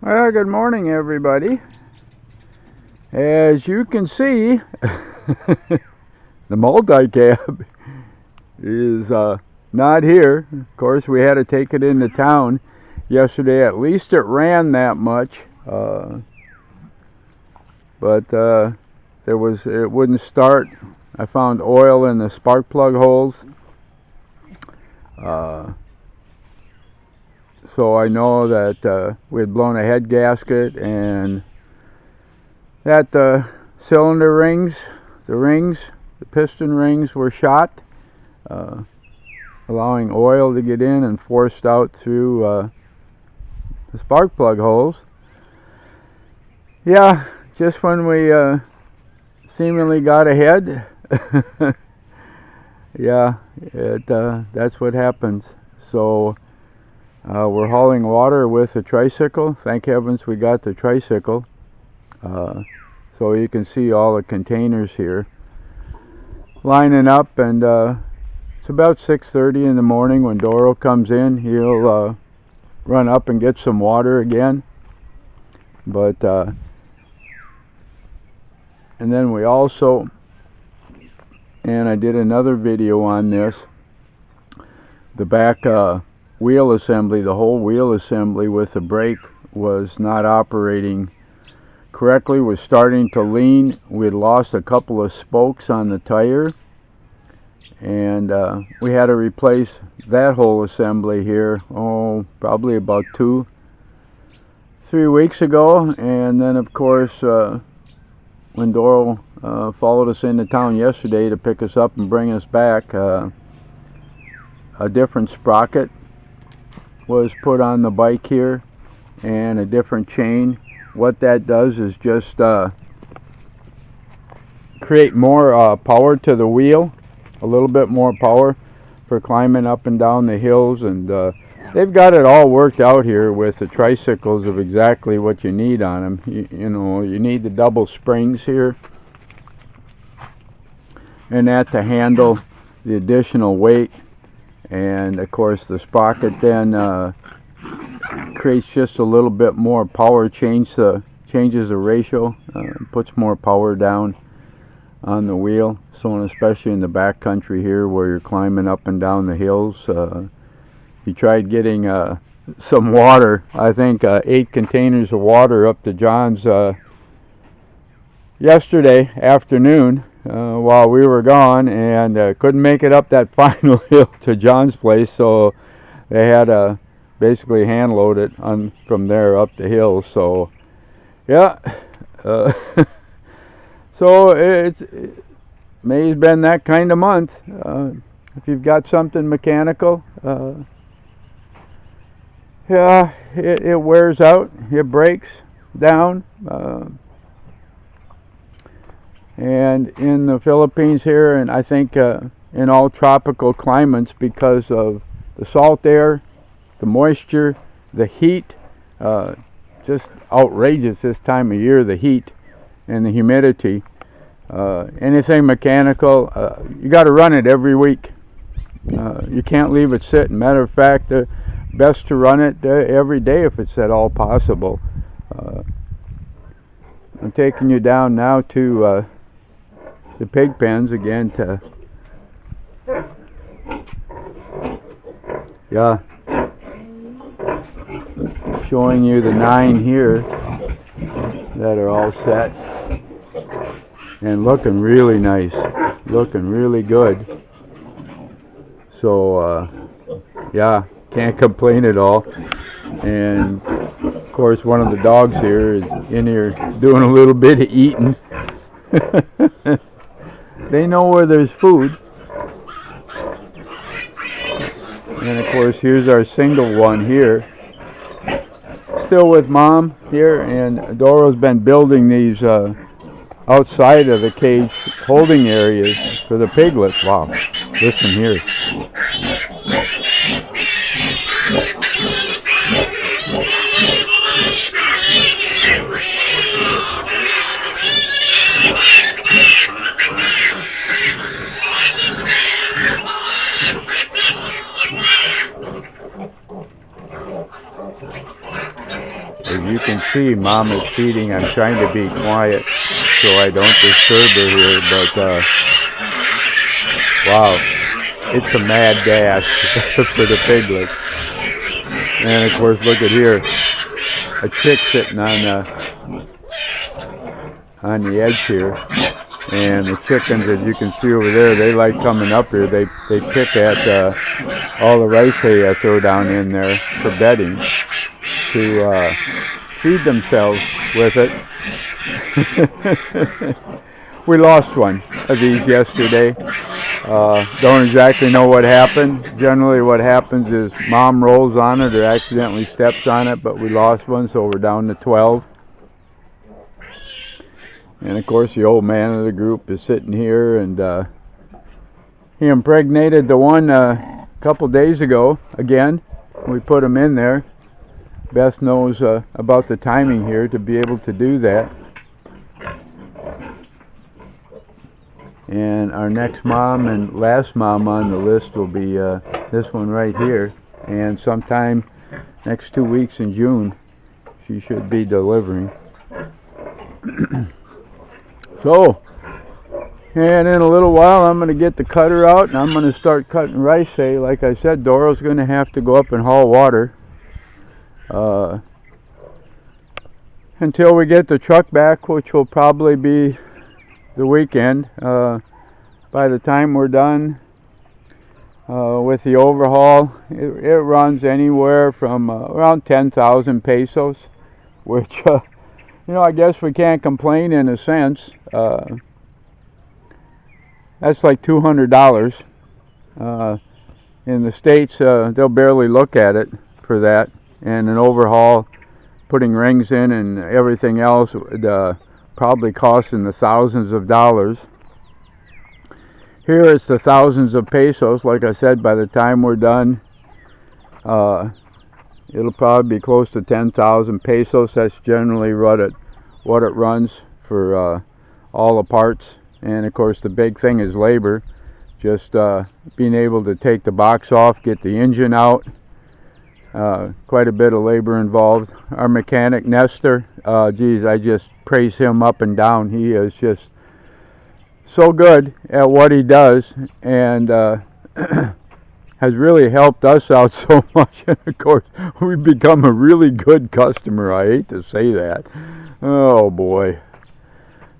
Well, good morning, everybody. As you can see, the multicab is not here. Of course, we had to take it into town yesterday. At least it ran that much, but it wouldn't start. I found oil in the spark plug holes, so I know that we had blown a head gasket and that the cylinder rings, the piston rings were shot, allowing oil to get in and forced out through the spark plug holes. Yeah, just when we seemingly got ahead, yeah, that's what happens. So we're hauling water with a tricycle. Thank heavens we got the tricycle. So you can see all the containers here lining up, and it's about 6:30 in the morning when Doro comes in. He'll run up and get some water again. But and then we also, and I did another video on this, the back wheel assembly, the whole wheel assembly with the brake was not operating correctly, was starting to lean. We had lost a couple of spokes on the tire, and we had to replace that whole assembly here, probably about 2-3 weeks ago. And then of course when Doro followed us into town yesterday to pick us up and bring us back, a different sprocket was put on the bike here and a different chain. What that does is just create more power to the wheel, a little bit more power for climbing up and down the hills. And they've got it all worked out here with the tricycles of exactly what you need on them. You know, you need the double springs here, and that to handle the additional weight. And of course the sprocket then creates just a little bit more power, changes the ratio, puts more power down on the wheel. So especially in the back country here where you're climbing up and down the hills, he tried getting some water, I think 8 containers of water up to John's yesterday afternoon while we were gone, and couldn't make it up that final hill to John's place, so they had to basically hand load it from there up the hill. So yeah, so May's been that kind of month. If you've got something mechanical, yeah, it wears out, it breaks down. And in the Philippines here, and I think in all tropical climates, because of the salt air, the moisture, the heat, just outrageous this time of year, the heat and the humidity. Anything mechanical, you got to run it every week. You can't leave it sitting. Matter of fact, best to run it every day if it's at all possible. I'm taking you down now to the pig pens again to, yeah, showing you the 9 here that are all set and looking really nice, looking really good. So yeah, can't complain at all. And of course one of the dogs here is in here doing a little bit of eating. They know where there's food. And of course here's our single one here, still with Mom here, and Doro's been building these outside of the cage holding areas for the piglets. Wow, listen here. As you can see, Mom is feeding. I'm trying to be quiet so I don't disturb her here, but wow, it's a mad dash for the piglets. And of course, look at here, a chick sitting on the edge here. And the chickens, as you can see over there, they like coming up here. They pick at all the rice hay I throw down in there for bedding to feed themselves with it. We lost one of these yesterday. Don't exactly know what happened. Generally what happens is Mom rolls on it or accidentally steps on it, but we lost one, so we're down to 12. And of course the old man of the group is sitting here, and he impregnated the one a couple days ago again. We put him in there. Beth knows about the timing here to be able to do that. And our next mom and last mom on the list will be this one right here. And sometime next 2 weeks in June, she should be delivering. So, and in a little while I'm going to get the cutter out and I'm going to start cutting rice hay. Like I said, Doro's going to have to go up and haul water until we get the truck back, which will probably be the weekend. By the time we're done with the overhaul, it runs anywhere from around 10,000 pesos, which you know, I guess we can't complain in a sense. That's like $200. In the States, they'll barely look at it for that. And an overhaul, putting rings in and everything else, would probably cost in the thousands of dollars. Here it's the thousands of pesos. Like I said, by the time we're done, it'll probably be close to 10,000 pesos. That's generally what it runs for all the parts. And of course the big thing is labor. Just being able to take the box off, get the engine out. Quite a bit of labor involved. Our mechanic Nestor, geez, I just praise him up and down. He is just so good at what he does, and has really helped us out so much. And of course, we've become a really good customer. I hate to say that. Oh boy.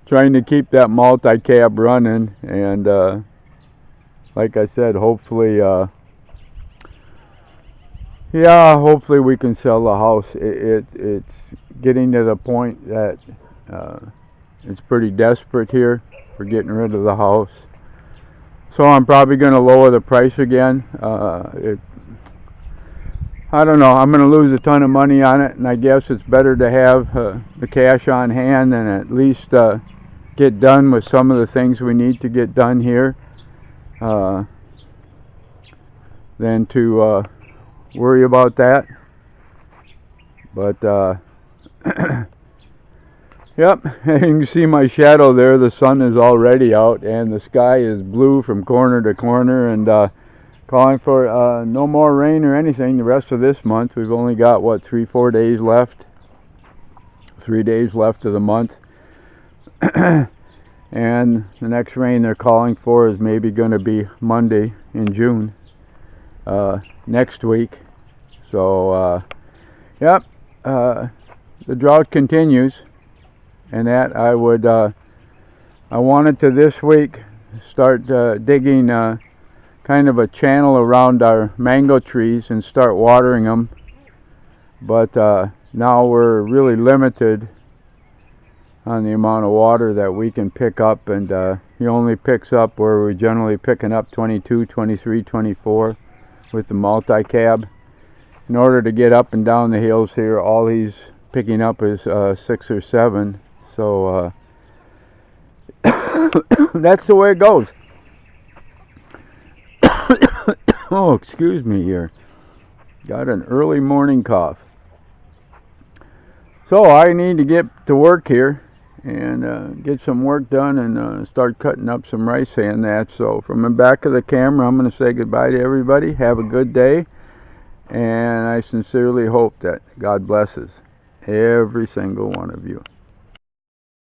Trying to keep that multi-cab running, and like I said, hopefully hopefully we can sell the house. It's getting to the point that it's pretty desperate here for getting rid of the house. So I'm probably going to lower the price again. I don't know. I'm going to lose a ton of money on it, and I guess it's better to have the cash on hand and at least get done with some of the things we need to get done here than to worry about that. But yep, you can see my shadow there. The sun is already out and the sky is blue from corner to corner, and calling for no more rain or anything the rest of this month. We've only got, what, 3-4 days left? 3 days left of the month. And the next rain they're calling for is maybe going to be Monday in June, next week. So yep, the drought continues, and that I wanted to this week start digging kind of a channel around our mango trees and start watering them, but now we're really limited on the amount of water that we can pick up, and he only picks up where we're generally picking up 22, 23, 24 with the multi-cab. In order to get up and down the hills here, all he's picking up is 6 or 7. So that's the way it goes. Oh, excuse me here. Got an early morning cough. So I need to get to work here and get some work done and start cutting up some rice hay and that. So from the back of the camera, I'm going to say goodbye to everybody. Have a good day, and I sincerely hope that God blesses. every single one of you.